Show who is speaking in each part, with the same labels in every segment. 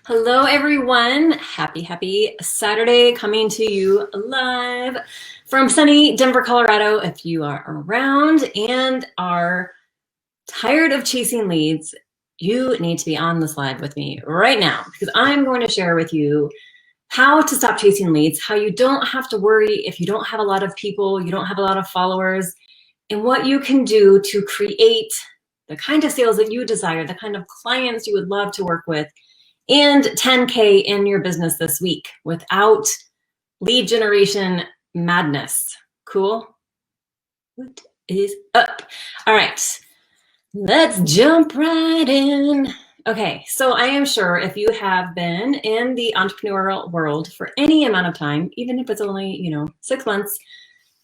Speaker 1: Hello, everyone. Happy Saturday, coming to you live from sunny Denver, Colorado. If you are around and are tired of chasing leads, you need to be on this live with me right now because I'm going to share with you how to stop chasing leads, how you don't have to worry if you don't have a lot of people, you don't have a lot of followers, and what you can do to create the kind of sales that you desire, the kind of clients you would love to work with, and 10K in your business this week without lead generation madness. Cool? What is up? All right, let's jump right in. Okay, so I am sure if you have been in the entrepreneurial world for any amount of time, even if it's only, 6 months,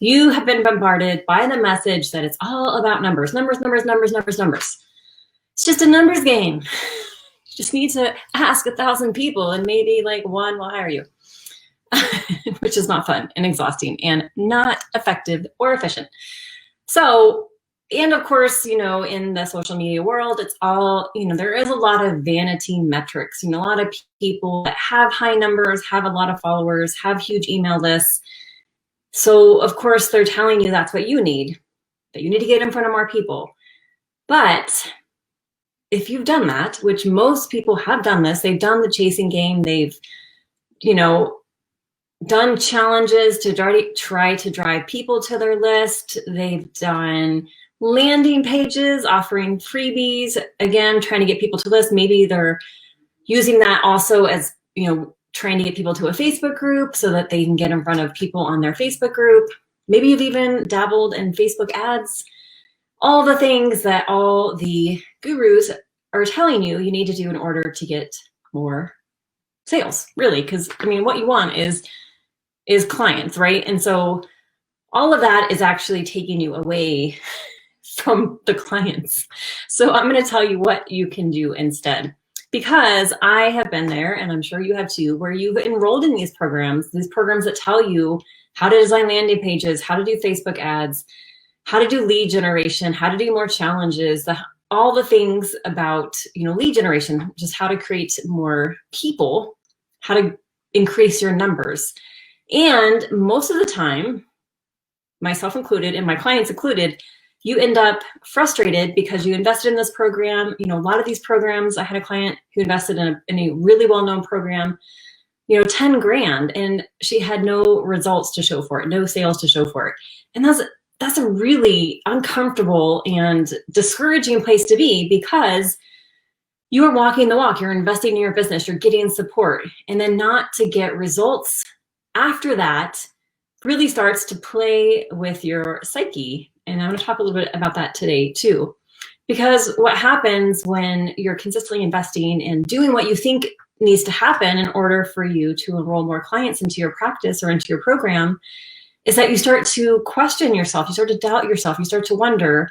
Speaker 1: you have been bombarded by the message that it's all about numbers. It's just a numbers game. Just need to ask 1,000 people and maybe like one will hire you, which is not fun and exhausting and not effective or efficient. So, and of course, in the social media world, it's all, there is a lot of vanity metrics, a lot of people that have high numbers, have a lot of followers, have huge email lists. So of course, they're telling you that's what you need, that you need to get in front of more people. But if you've done that, which most people have done this, they've done the chasing game, they've, done challenges to try to drive people to their list. They've done landing pages, offering freebies, again, trying to get people to list. Maybe they're using that also as, trying to get people to a Facebook group so that they can get in front of people on their Facebook group. Maybe you've even dabbled in Facebook ads. All the things that all the gurus are telling you need to do in order to get more sales, really, because what you want is clients, right? And so all of that is actually taking you away from the clients. So I'm going to tell you what you can do instead, because I have been there, and I'm sure you have too, where you've enrolled in these programs that tell you how to design landing pages, how to do Facebook ads, how to do lead generation, how to do more challenges, all the things about, lead generation, just how to create more people, how to increase your numbers. And most of the time, myself included and my clients included, you end up frustrated because you invested in this program. A lot of these programs, I had a client who invested in a really well-known program, 10 grand, and she had no results to show for it, no sales to show for it. And that's a really uncomfortable and discouraging place to be, because you are walking the walk, you're investing in your business, you're getting support, and then not to get results after that really starts to play with your psyche. And I'm going to talk a little bit about that today too, because what happens when you're consistently investing and doing what you think needs to happen in order for you to enroll more clients into your practice or into your program is that you start to question yourself, you start to doubt yourself, you start to wonder,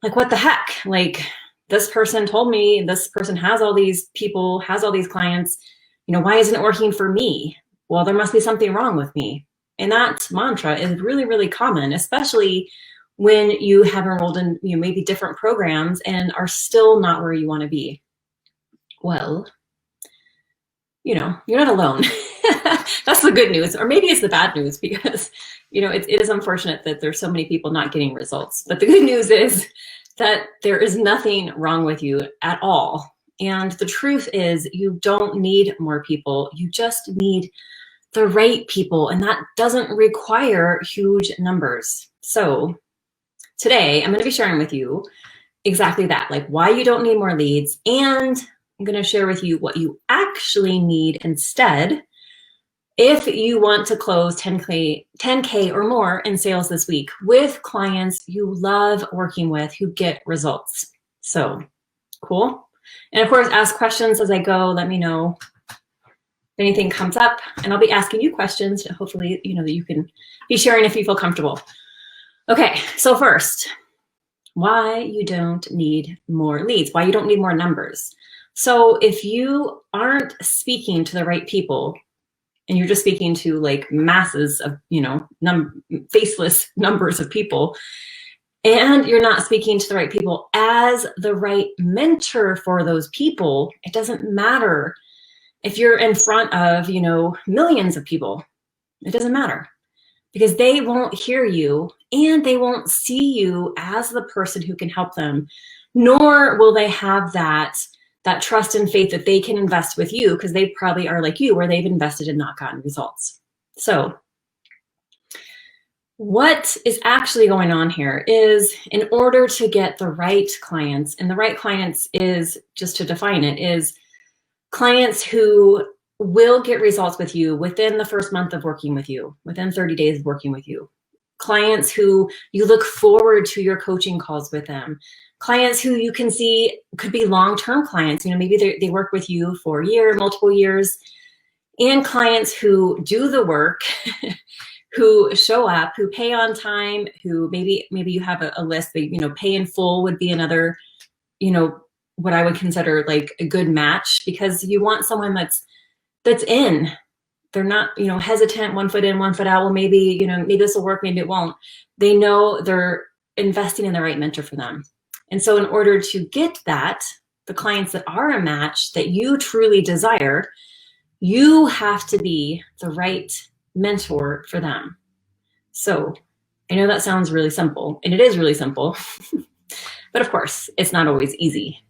Speaker 1: like, what the heck? Like, this person told me this person has all these people, has all these clients, why isn't it working for me? Well, there must be something wrong with me. And that mantra is really, really common, especially when you have enrolled in maybe different programs and are still not where you want to be. Well, you're not alone. That's the good news, or maybe it's the bad news, because it is unfortunate that there's so many people not getting results. But the good news is that there is nothing wrong with you at all. And the truth is, you don't need more people. You just need the right people, and that doesn't require huge numbers. So today I'm going to be sharing with you exactly that, like why you don't need more leads, and I'm going to share with you what you actually need instead if you want to close 10K or more in sales this week with clients you love working with who get results. So cool. And of course, ask questions as I go. Let me know if anything comes up, and I'll be asking you questions. Hopefully, that you can be sharing if you feel comfortable. Okay, so first, why you don't need more leads, why you don't need more numbers. So if you aren't speaking to the right people, and you're just speaking to like masses of, faceless numbers of people, and you're not speaking to the right people as the right mentor for those people, it doesn't matter If you're in front of, millions of people, it doesn't matter, because they won't hear you and they won't see you as the person who can help them, nor will they have that trust and faith that they can invest with you, because they probably are like you, where they've invested and not gotten results. So what is actually going on here is, in order to get the right clients, and the right clients is, just to define it, is clients who will get results with you within the first month of working with you, within 30 days of working with you. Clients who you look forward to your coaching calls with them. Clients who you can see could be long-term clients. Maybe they work with you for a year, multiple years. And clients who do the work, who show up, who pay on time, who maybe you have a list that, pay in full would be another, what I would consider like a good match, because you want someone that's in. They're not, hesitant, one foot in, one foot out. Well, maybe this will work, maybe it won't. They know they're investing in the right mentor for them. And so in order to get that, the clients that are a match that you truly desire, you have to be the right mentor for them. So I know that sounds really simple, and it is really simple, but of course it's not always easy.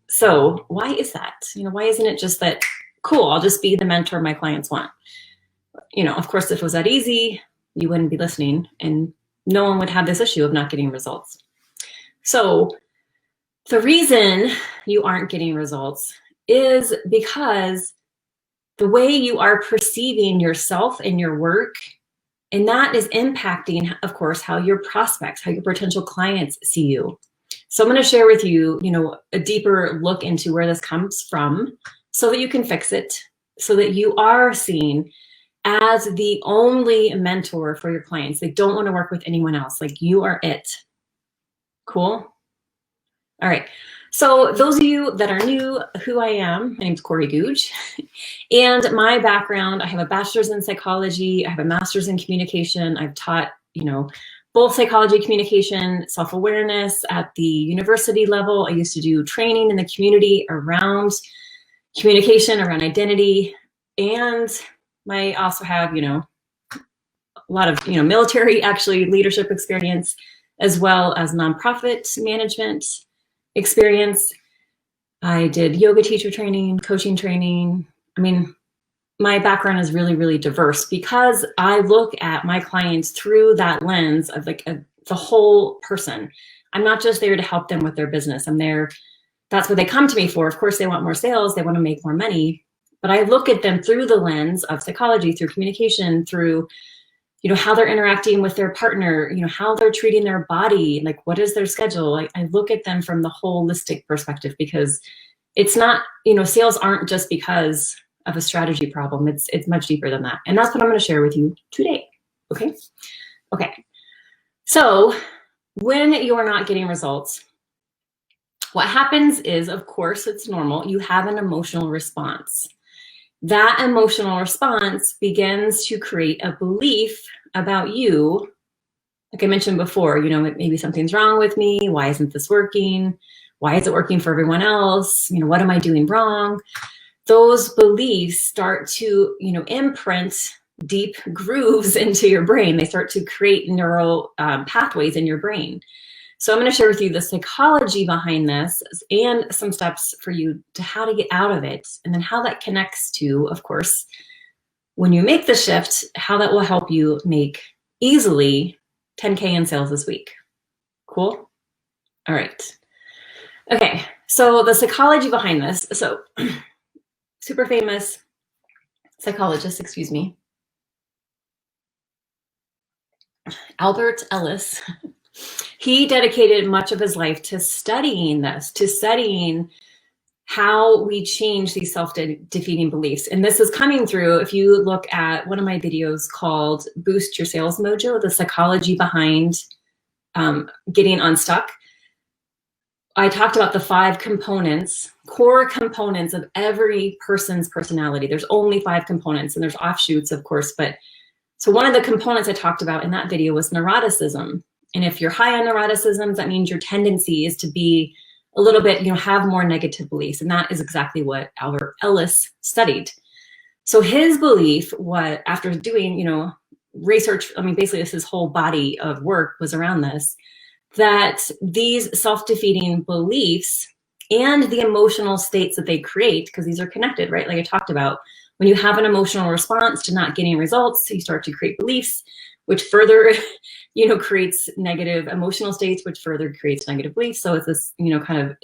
Speaker 1: So why is that? Why isn't it just that, cool, I'll just be the mentor my clients want? Of course, if it was that easy, you wouldn't be listening and no one would have this issue of not getting results. So the reason you aren't getting results is because the way you are perceiving yourself and your work, and that is impacting, of course, how your prospects, how your potential clients see you. So I'm going to share with you, a deeper look into where this comes from, so that you can fix it, so that you are seen as the only mentor for your clients. They don't want to work with anyone else. Like, you are it. Cool? All right. So those of you that are new, who I am, my name's Corey Googe, and my background, I have a bachelor's in psychology. I have a master's in communication. I've taught, both psychology, communication, self-awareness at the university level. I used to do training in the community around communication, around identity. And I also have, a lot of, military, actually, leadership experience, as well as nonprofit management experience. I did yoga teacher training, coaching training. My background is really, really diverse, because I look at my clients through that lens of the whole person. I'm not just there to help them with their business. I'm there. That's what they come to me for. Of course, they want more sales. They want to make more money. But I look at them through the lens of psychology, through communication, through, how they're interacting with their partner, how they're treating their body, like what is their schedule. I look at them from the holistic perspective, because it's not, sales aren't just because of a strategy problem. It's much deeper than that. And that's what I'm going to share with you today. Okay. So when you are not getting results, what happens is, of course, it's normal. You have an emotional response. That emotional response begins to create a belief about you. Like I mentioned before, maybe something's wrong with me. Why isn't this working? Why is it working for everyone else? What am I doing wrong? Those beliefs start to, imprint deep grooves into your brain. They start to create neural pathways in your brain. So I'm going to share with you the psychology behind this and some steps for you to how to get out of it, and then how that connects to, of course, when you make the shift, how that will help you make easily 10K in sales this week. Cool? All right. Okay. So the psychology behind this. So super famous psychologist, Albert Ellis, he dedicated much of his life to studying this, to studying how we change these self-defeating beliefs. And this is coming through, if you look at one of my videos called Boost Your Sales Mojo, the psychology behind getting unstuck. I talked about the 5 components, core components of every person's personality. There's only 5 components, and there's offshoots, of course. But so one of the components I talked about in that video was neuroticism. And if you're high on neuroticism, that means your tendency is to be a little bit, have more negative beliefs. And that is exactly what Albert Ellis studied. So his belief was, after doing, research, basically his whole body of work was around this, that these self-defeating beliefs and the emotional states that they create, because these are connected, right? Like I talked about, when you have an emotional response to not getting results, you start to create beliefs, which further, creates negative emotional states, which further creates negative beliefs. So it's this, kind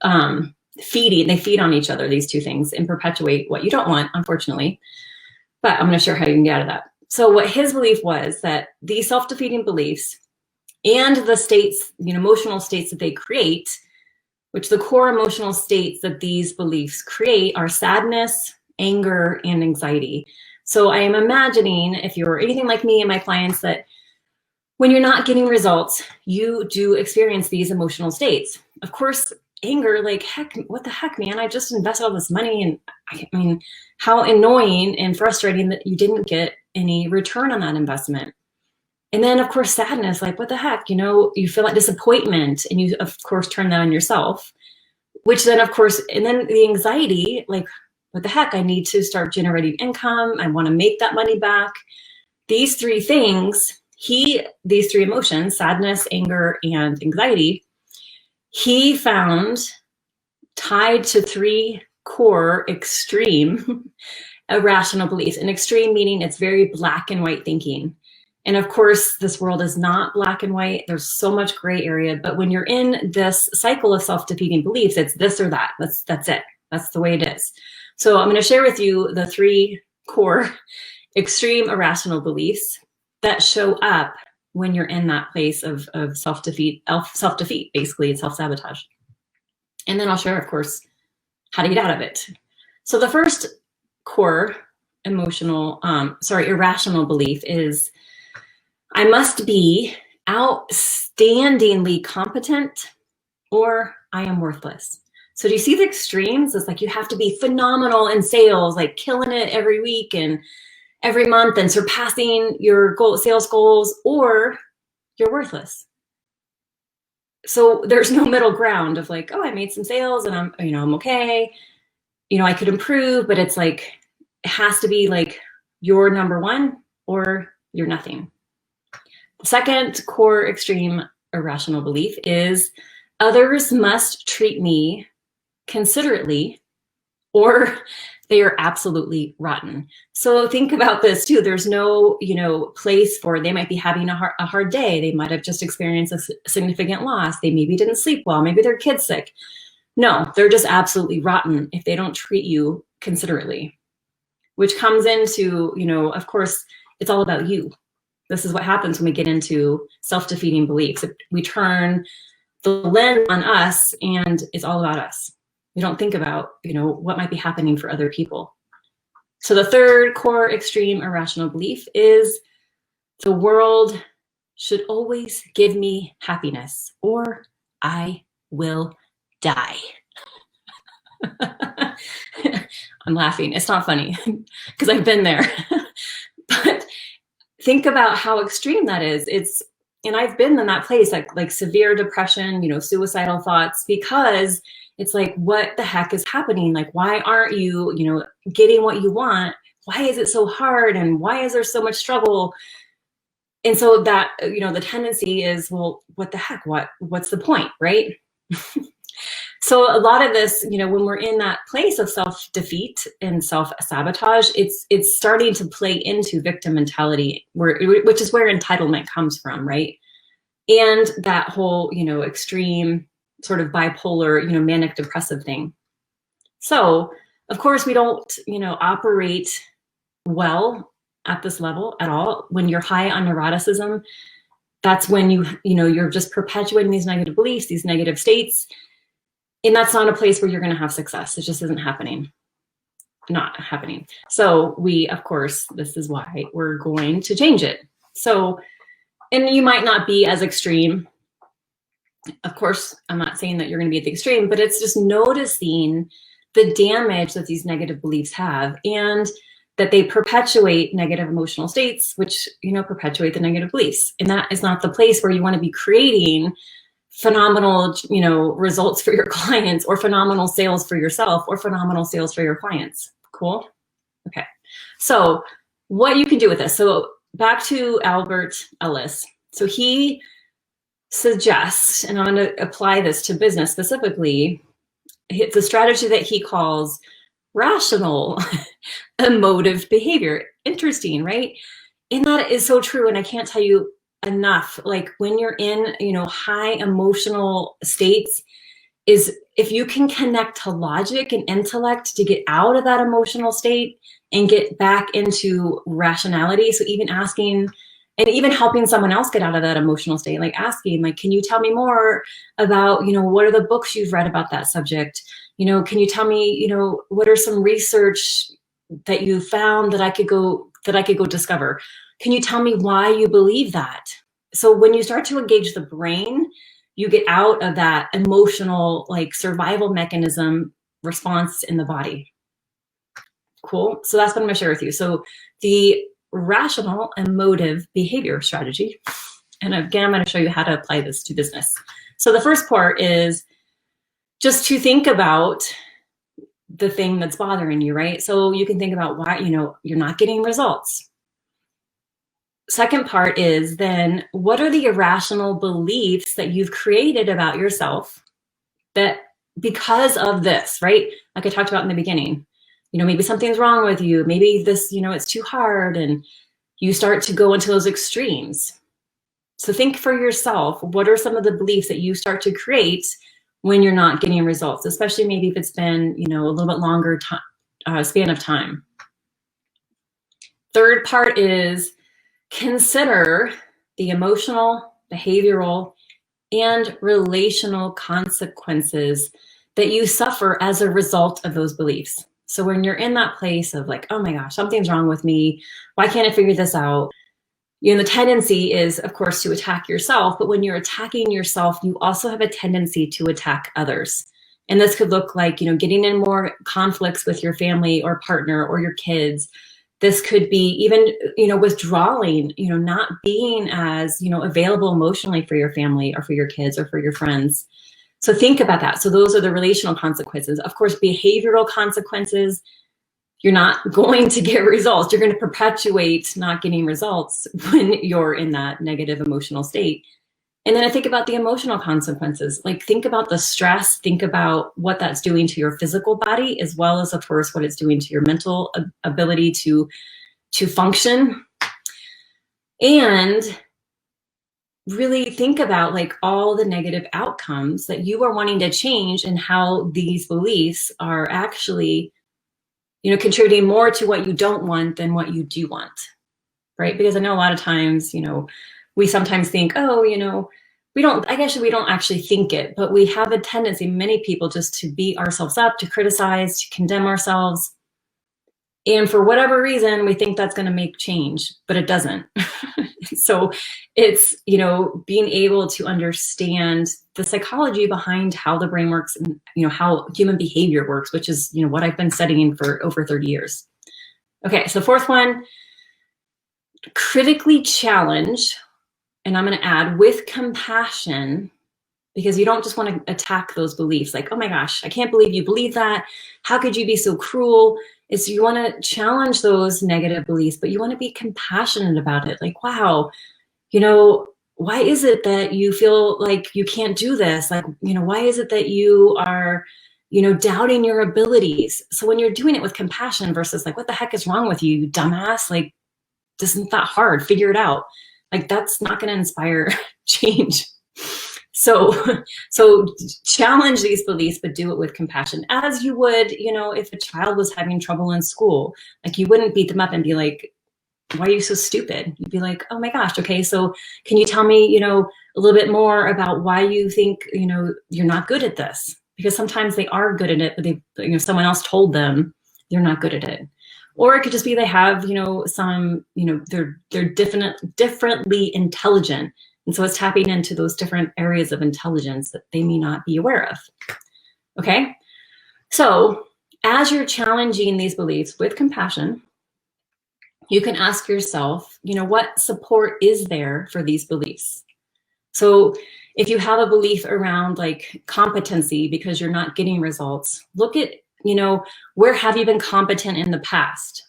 Speaker 1: of feeding, they feed on each other, these two things, and perpetuate what you don't want, unfortunately. But I'm going to share how you can get out of that. So what his belief was that these self-defeating beliefs and the states, emotional states that they create, which the core emotional states that these beliefs create are sadness, anger, and anxiety. So I am imagining, if you're anything like me and my clients, that when you're not getting results, you do experience these emotional states. Of course, anger, like, heck, what the heck, man? I just invested all this money, and how annoying and frustrating that you didn't get any return on that investment. And then, of course, sadness, like, what the heck, you feel like disappointment, and you, of course, turn that on yourself, which then, of course, and then the anxiety, like, what the heck, I need to start generating income. I want to make that money back. These three things, these three emotions, sadness, anger, and anxiety, he found tied to three core extreme irrational beliefs. And extreme meaning it's very black and white thinking. And of course, this world is not black and white. There's so much gray area. But when you're in this cycle of self-defeating beliefs, it's this or that. That's it. That's the way it is. So I'm going to share with you the three core extreme irrational beliefs that show up when you're in that place of self-defeat, basically, it's self-sabotage. And then I'll share, of course, how to get out of it. So the first core irrational belief is, I must be outstandingly competent or I am worthless. So do you see the extremes? It's like you have to be phenomenal in sales, like killing it every week and every month and surpassing your sales goals, or you're worthless. So there's no middle ground of like, oh, I made some sales and I'm okay. I could improve, but it's like, it has to be like you're number one or you're nothing. The second core extreme irrational belief is others must treat me considerately or they are absolutely rotten. So think about this too. There's no, place for, they might be having a hard day. They might have just experienced a significant loss. They maybe didn't sleep well. Maybe their kid's sick. No, they're just absolutely rotten if they don't treat you considerately, which comes into, of course, it's all about you. This is what happens when we get into self-defeating beliefs. We turn the lens on us and it's all about us. We don't think about, what might be happening for other people. So the third core extreme irrational belief is the world should always give me happiness or I will die. I'm laughing. It's not funny because I've been there. But think about how extreme that is. And I've been in that place, like severe depression, suicidal thoughts, because it's like, what the heck is happening? Like, why aren't you, getting what you want? Why is it so hard? And why is there so much struggle? And so that, the tendency is, well, what the heck? What's the point, right? So a lot of this, when we're in that place of self-defeat and self-sabotage, it's starting to play into victim mentality, which is where entitlement comes from, right? And that whole, extreme sort of bipolar, manic depressive thing. So of course we don't, operate well at this level at all. When you're high on neuroticism, that's when you're just perpetuating these negative beliefs, these negative states. And that's not a place where you're going to have success. It just isn't happening. Not happening. So of course, this is why we're going to change it. So, and you might not be as extreme. Of course, I'm not saying that you're going to be at the extreme, but it's just noticing the damage that these negative beliefs have and that they perpetuate negative emotional states, which, perpetuate the negative beliefs. And that is not the place where you want to be creating phenomenal, results for your clients, or phenomenal sales for yourself, or phenomenal sales for your clients. Cool. Okay. So what you can do with this. So back to Albert Ellis. So he suggests, and I'm going to apply this to business specifically, it's a strategy that he calls rational emotive behavior. Interesting, right? And that is so true. And I can't tell you enough, like when you're in, high emotional states, is if you can connect to logic and intellect to get out of that emotional state and get back into rationality. So even asking, and even helping someone else get out of that emotional state, like asking, like, can you tell me more about, what are the books you've read about that subject? Can you tell me, what are some research that you found that I could go discover? Can you tell me why you believe that? So when you start to engage the brain, you get out of that emotional, like, survival mechanism response in the body. Cool. So that's what I'm going to share with you. So the rational emotive behavior strategy. And again, I'm going to show you how to apply this to business. So the first part is just to think about the thing that's bothering you, right? So you can think about why, you're not getting results. Second part is then, what are the irrational beliefs that you've created about yourself that because of this, right? Like I talked about in the beginning, maybe something's wrong with you. Maybe this, it's too hard, and you start to go into those extremes. So think for yourself, what are some of the beliefs that you start to create when you're not getting results, especially maybe if it's been, a little bit longer span of time. Third part is consider the emotional, behavioral, and relational consequences that you suffer as a result of those beliefs. So when you're in that place of like, oh my gosh, something's wrong with me, why can't I figure this out? The tendency is, of course, to attack yourself, but when you're attacking yourself, you also have a tendency to attack others. And this could look like, getting in more conflicts with your family or partner or your kids. This could be even, withdrawing, not being as, available emotionally for your family or for your kids or for your friends. So think about that. So those are the relational consequences. Of course, behavioral consequences, you're not going to get results. You're going to perpetuate not getting results when you're in that negative emotional state. And then I think about the emotional consequences. Like, think about the stress, think about what that's doing to your physical body, as well as, of course, what it's doing to your mental ability to function. And really think about like all the negative outcomes that you are wanting to change and how these beliefs are actually, contributing more to what you don't want than what you do want, right? Because I know a lot of times, we sometimes think, oh, we don't actually think it, but we have a tendency, many people, just to beat ourselves up, to criticize, to condemn ourselves. And for whatever reason, we think that's going to make change, but it doesn't. So it's, being able to understand the psychology behind how the brain works and, how human behavior works, which is, what I've been studying for over 30 years. Okay, so fourth one, critically challenge, and I'm going to add with compassion, because you don't just want to attack those beliefs like, oh my gosh, I can't believe you believe that. How could you be so cruel? Is you want to challenge those negative beliefs, but you want to be compassionate about it. Like, wow, why is it that you feel like you can't do this? Like, why is it that you are, doubting your abilities? So when you're doing it with compassion versus like, what the heck is wrong with you, dumbass? Like, this isn't that hard. Figure it out. Like, that's not going to inspire change. So challenge these beliefs, but do it with compassion, as you would, if a child was having trouble in school. Like, you wouldn't beat them up and be like, why are you so stupid? You'd be like, oh my gosh, okay, so can you tell me, a little bit more about why you think, you're not good at this? Because sometimes they are good at it, but someone else told them they're not good at it. Or it could just be they have, some, they're differently intelligent. And so it's tapping into those different areas of intelligence that they may not be aware of. Okay. So as you're challenging these beliefs with compassion, you can ask yourself, what support is there for these beliefs? So If you have a belief around like competency because you're not getting results, look at, where have you been competent in the past,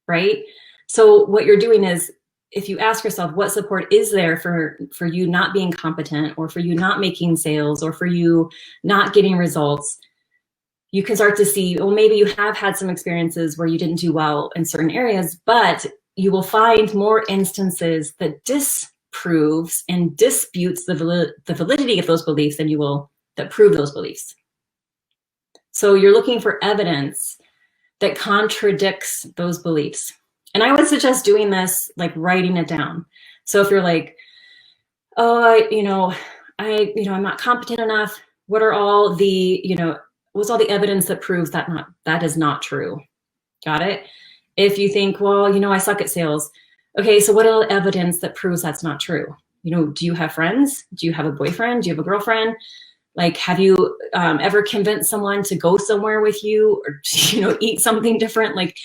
Speaker 1: right? So what you're doing is, if you ask yourself what support is there for you not being competent, or for you not making sales, or for you not getting results, you can start to see, well, maybe you have had some experiences where you didn't do well in certain areas, but you will find more instances that disproves and disputes the validity of those beliefs than you will that prove those beliefs. So you're looking for evidence that contradicts those beliefs. And I would suggest doing this, like writing it down. So if you're like, oh, I'm not competent enough, what are all the, what's all the evidence that proves that is not true? Got it? If you think, well, I suck at sales. Okay, so what are the evidence that proves that's not true? Do you have friends? Do you have a boyfriend? Do you have a girlfriend? Like, have you ever convinced someone to go somewhere with you, or, eat something different? Like,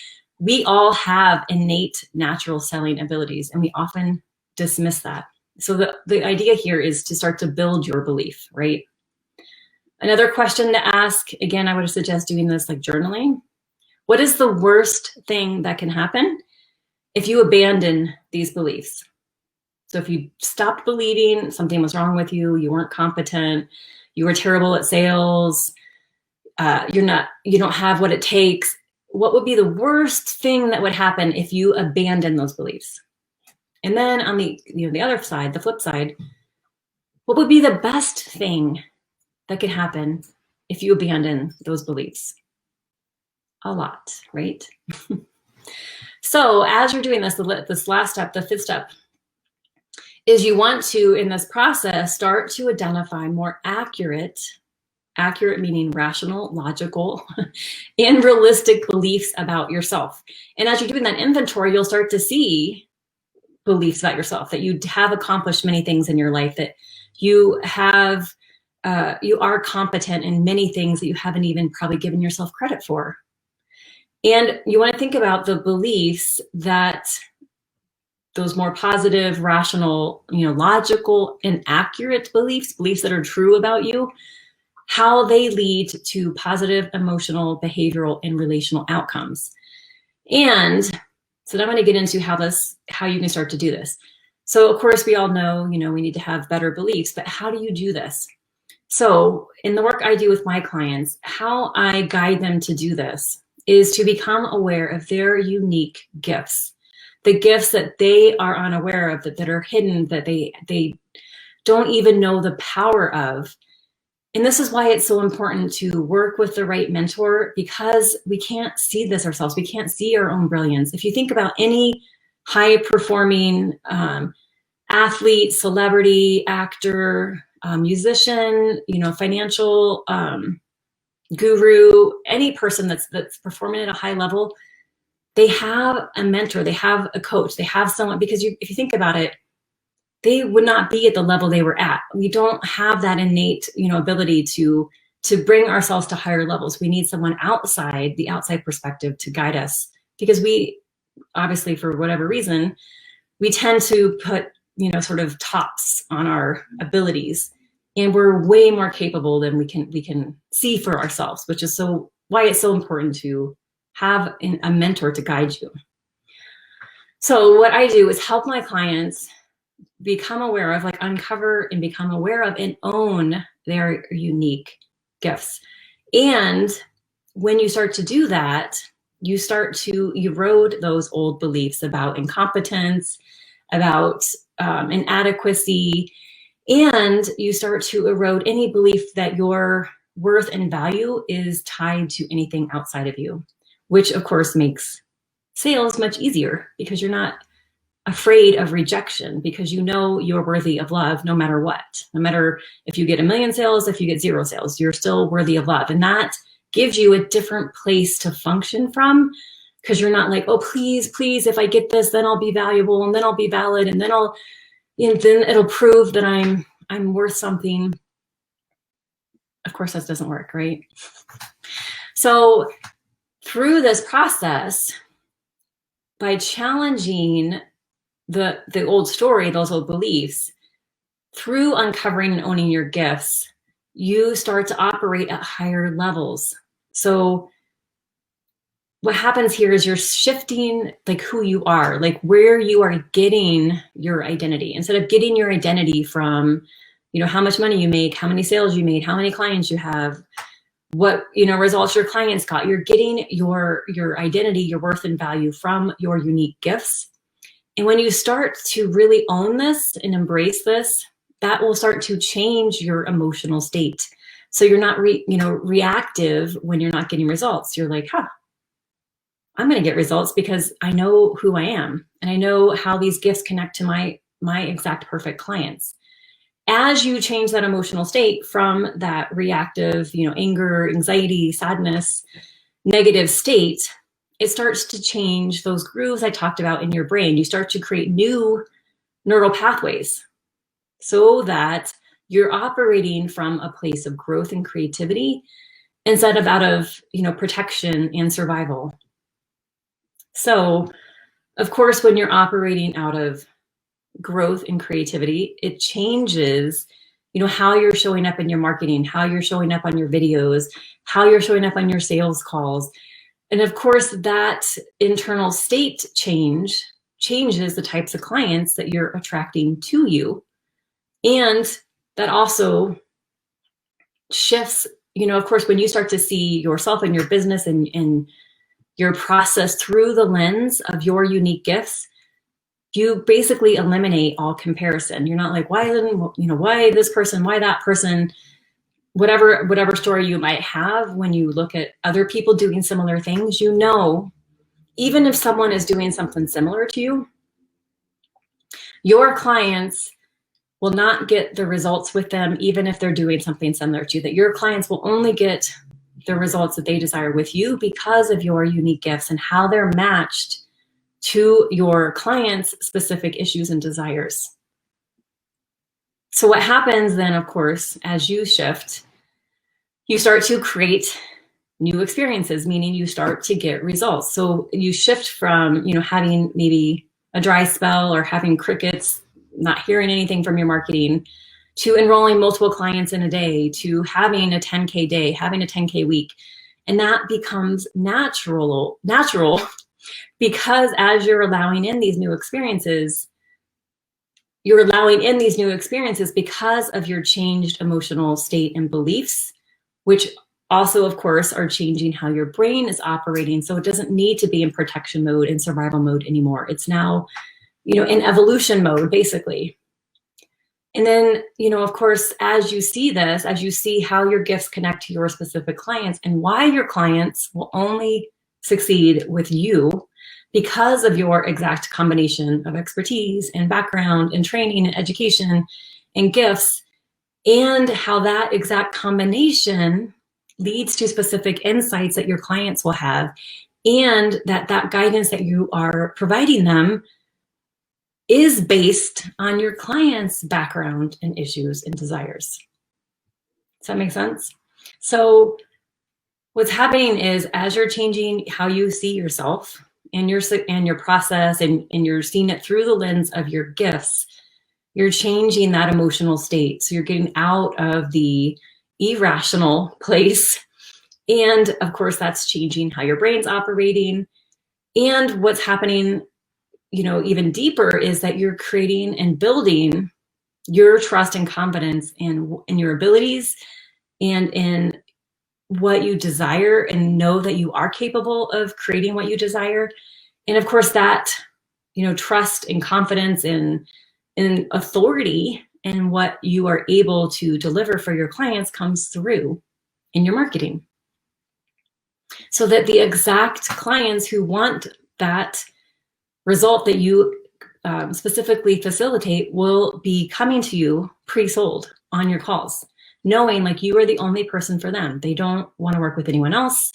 Speaker 1: we all have innate natural selling abilities, and we often dismiss that. So the idea here is to start to build your belief, right? Another question to ask, again, I would suggest doing this like journaling. What is the worst thing that can happen if you abandon these beliefs? So if you stopped believing something was wrong with you, you weren't competent, you were terrible at sales, you don't have what it takes, what would be the worst thing that would happen if you abandon those beliefs? And then on the other side, the flip side, what would be the best thing that could happen if you abandon those beliefs? A lot, right? So as you're doing this last step, the fifth step, is you want to, in this process, start to identify more accurate meaning rational, logical, and realistic beliefs about yourself. And as you're doing that inventory, you'll start to see beliefs about yourself, that you have accomplished many things in your life, that you are competent in many things that you haven't even probably given yourself credit for. And you want to think about the beliefs that those more positive, rational, logical and accurate beliefs that are true about you, how they lead to positive emotional, behavioral, and relational outcomes. And so now I'm going to get into how you can start to do this. So of course, we all know, we need to have better beliefs, but how do you do this? So in the work I do with my clients, how I guide them to do this is to become aware of their unique gifts, the gifts that they are unaware of, that are hidden, that they don't even know the power of. And this is why it's so important to work with the right mentor, because we can't see this ourselves. We can't see our own brilliance. If you think about any high performing athlete, celebrity, actor, musician, financial guru, any person that's performing at a high level, they have a mentor, they have a coach, they have someone, because if you think about it, they would not be at the level they were at. We don't have that innate, ability to bring ourselves to higher levels. We need someone outside, the outside perspective, to guide us, because we, obviously, for whatever reason, we tend to put, sort of tops on our abilities, and we're way more capable than we can see for ourselves, which is why it's so important to have a mentor to guide you. So what I do is help my clients become aware of, uncover and become aware of and own their unique gifts. And when you start to do that, you start to erode those old beliefs about incompetence, about inadequacy, and you start to erode any belief that your worth and value is tied to anything outside of you, which of course makes sales much easier, because you're not afraid of rejection, because you're worthy of love no matter what. No matter if you get 1 million sales, if you get 0 sales, you're still worthy of love. And that gives you a different place to function from, because you're not like, oh, please, if I get this, then I'll be valuable, and then I'll be valid, and then then it'll prove that I'm worth something. Of course, that doesn't work, right? So through this process, by challenging the old story, those old beliefs, through uncovering and owning your gifts, you start to operate at higher levels. So what happens here is you're shifting like who you are, like where you are getting your identity. Instead of getting your identity from, how much money you make, how many sales you made, how many clients you have, what results your clients got. You're getting your identity, your worth and value from your unique gifts. And when you start to really own this and embrace this, that will start to change your emotional state. So you're not reactive when you're not getting results. You're like, I'm going to get results because I know who I am and I know how these gifts connect to my exact perfect clients. As you change that emotional state from that reactive, anger, anxiety, sadness, negative state, it starts to change those grooves I talked about in your brain. You start to create new neural pathways so that you're operating from a place of growth and creativity instead of out of, protection and survival. So, of course, when you're operating out of growth and creativity, it changes, how you're showing up in your marketing, how you're showing up on your videos, how you're showing up on your sales calls. And of course, that internal state changes the types of clients that you're attracting to you. And that also shifts, of course, when you start to see yourself and your business and your process through the lens of your unique gifts, you basically eliminate all comparison. You're not like, why this person, why that person, whatever story you might have when you look at other people doing similar things, even if someone is doing something similar to you, your clients will not get the results with them, even if they're doing something similar to you. That your clients will only get the results that they desire with you because of your unique gifts and how they're matched to your clients' specific issues and desires. So what happens then, of course, as you shift, you start to create new experiences, meaning you start to get results. So you shift from, having maybe a dry spell or having crickets, not hearing anything from your marketing, to enrolling multiple clients in a day, to having a 10K day, having a 10K week. And that becomes natural because as you're allowing in these new experiences, because of your changed emotional state and beliefs, which also, of course, are changing how your brain is operating. So it doesn't need to be in protection mode and survival mode anymore. It's now, in evolution mode, basically. And then, of course, as you see this, as you see how your gifts connect to your specific clients and why your clients will only succeed with you because of your exact combination of expertise and background and training and education and gifts, and how that exact combination leads to specific insights that your clients will have, and that guidance that you are providing them is based on your client's background and issues and desires. Does that make sense? So what's happening is, as you're changing how you see yourself and your process, and you're seeing it through the lens of your gifts, you're changing that emotional state. So you're getting out of the irrational place. And of course, that's changing how your brain's operating. And what's happening, even deeper, is that you're creating and building your trust and confidence in your abilities and in what you desire, and know that you are capable of creating what you desire. And of course, that, trust and confidence and authority in what you are able to deliver for your clients comes through in your marketing. So that the exact clients who want that result that you specifically facilitate will be coming to you pre-sold on your calls, knowing like you are the only person for them. They don't want to work with anyone else.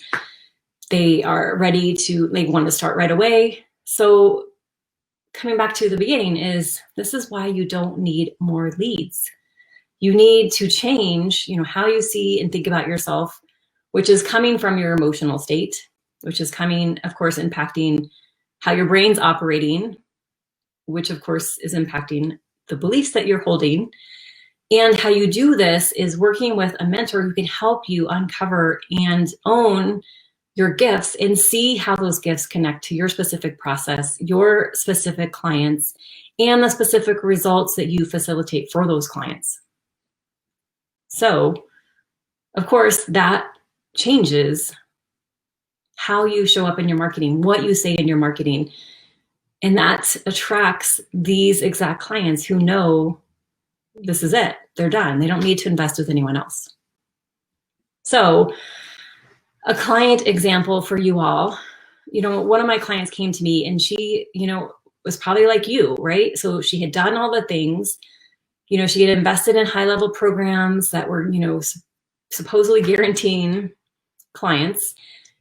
Speaker 1: They are ready to, they want to start right away. So coming back to the beginning, this is why you don't need more leads. You need to change, how you see and think about yourself, which is coming from your emotional state, which is coming, of course, impacting how your brain's operating, which of course is impacting the beliefs that you're holding. And how you do this is working with a mentor who can help you uncover and own your gifts and see how those gifts connect to your specific process, your specific clients, and the specific results that you facilitate for those clients. So, of course, that changes how you show up in your marketing, what you say in your marketing. And that attracts these exact clients who know this is it. They're done. They don't need to invest with anyone else. So a client example for you all, one of my clients came to me and she, was probably like you, right? So she had done all the things, she had invested in high level programs that were, supposedly guaranteeing clients.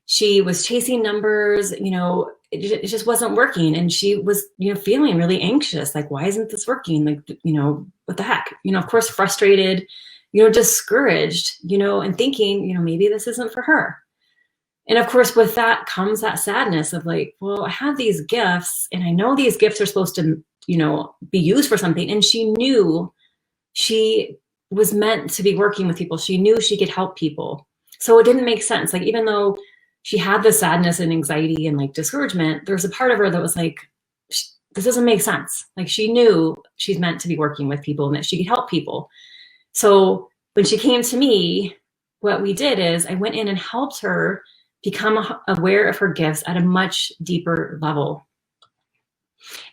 Speaker 1: She was chasing numbers, it just wasn't working. And she was, feeling really anxious. Like, why isn't this working? Like, what the heck? Of course, frustrated, discouraged, and thinking, maybe this isn't for her. And of course, with that comes that sadness of like, well, I have these gifts and I know these gifts are supposed to, be used for something. And she knew she was meant to be working with people. She knew she could help people. So it didn't make sense. Like, even though she had the sadness and anxiety and like discouragement, there's a part of her that was like, this doesn't make sense. Like, she knew she's meant to be working with people and that she could help people. So when she came to me, what we did is I went in and helped her become aware of her gifts at a much deeper level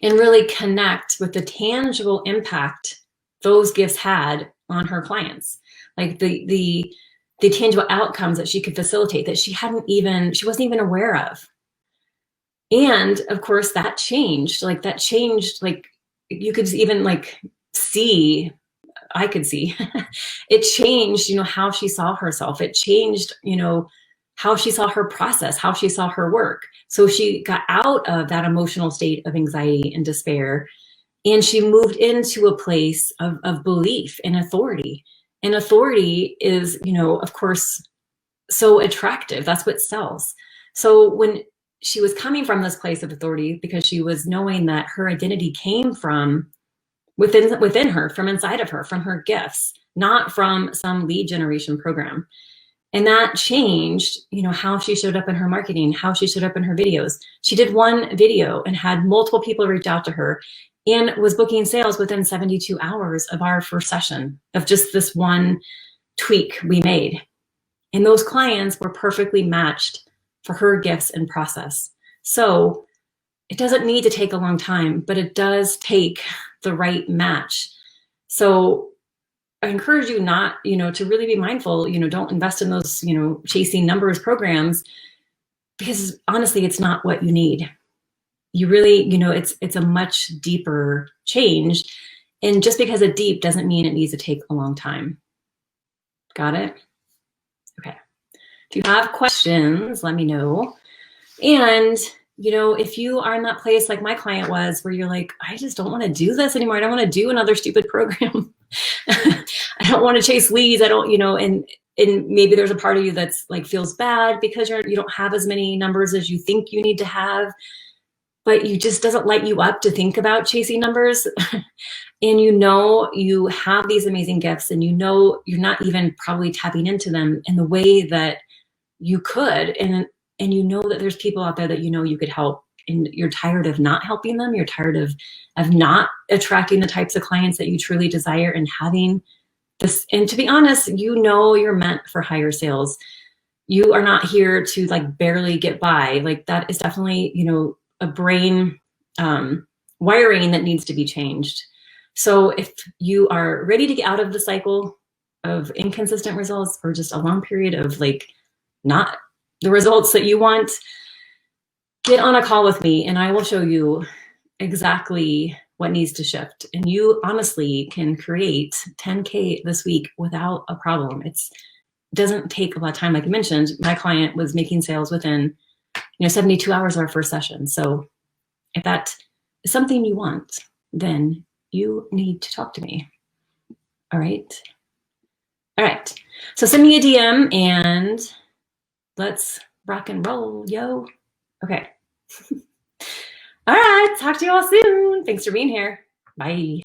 Speaker 1: and really connect with the tangible impact those gifts had on her clients. Like the tangible outcomes that she could facilitate that she wasn't even aware of. And of course that changed, like you could even like see, I could see it changed, how she saw herself. It changed, how she saw her process, how she saw her work. So she got out of that emotional state of anxiety and despair, and she moved into a place of belief and authority. And authority is, of course, so attractive. That's what sells. So when she was coming from this place of authority, because she was knowing that her identity came from within her, from inside of her, from her gifts, not from some lead generation program. And that changed, how she showed up in her marketing, how she showed up in her videos. She did one video and had multiple people reach out to her and was booking sales within 72 hours of our first session of just this one tweak we made. And those clients were perfectly matched for her gifts and process. So it doesn't need to take a long time, but it does take the right match. So I encourage you not, to really be mindful, don't invest in those, chasing numbers programs, because honestly, it's not what you need. You really, it's a much deeper change. And just because it's deep doesn't mean it needs to take a long time. Got it? Okay. If you have questions, let me know. And if you are in that place like my client was, where you're like, I just don't want to do this anymore. I don't want to do another stupid program. I don't want to chase leads. I don't, and maybe there's a part of you that's like feels bad because you don't have as many numbers as you think you need to have, but you just doesn't light you up to think about chasing numbers. And you have these amazing gifts, and you're not even probably tapping into them in the way that you could. And that there's people out there that you could help, and you're tired of not helping them. You're tired of not attracting the types of clients that you truly desire and having this. And to be honest, you're meant for higher sales. You are not here to like barely get by. Like, that is definitely, a brain wiring that needs to be changed. So if you are ready to get out of the cycle of inconsistent results, or just a long period of like not the results that you want, get on a call with me and I will show you exactly what needs to shift. And you honestly can create 10K this week without a problem. It doesn't take a lot of time. Like I mentioned, my client was making sales within 72 hours of our first session. So if that is something you want, then you need to talk to me. All right. So send me a DM and let's rock and roll, yo. Okay. All right. Talk to you all soon. Thanks for being here. Bye.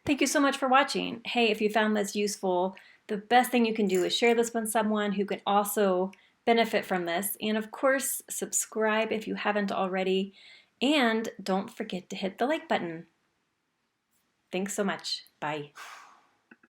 Speaker 1: Thank you so much for watching. Hey, if you found this useful, the best thing you can do is share this with someone who can also benefit from this. And of course, subscribe if you haven't already. And don't forget to hit the like button. Thanks so much. Bye.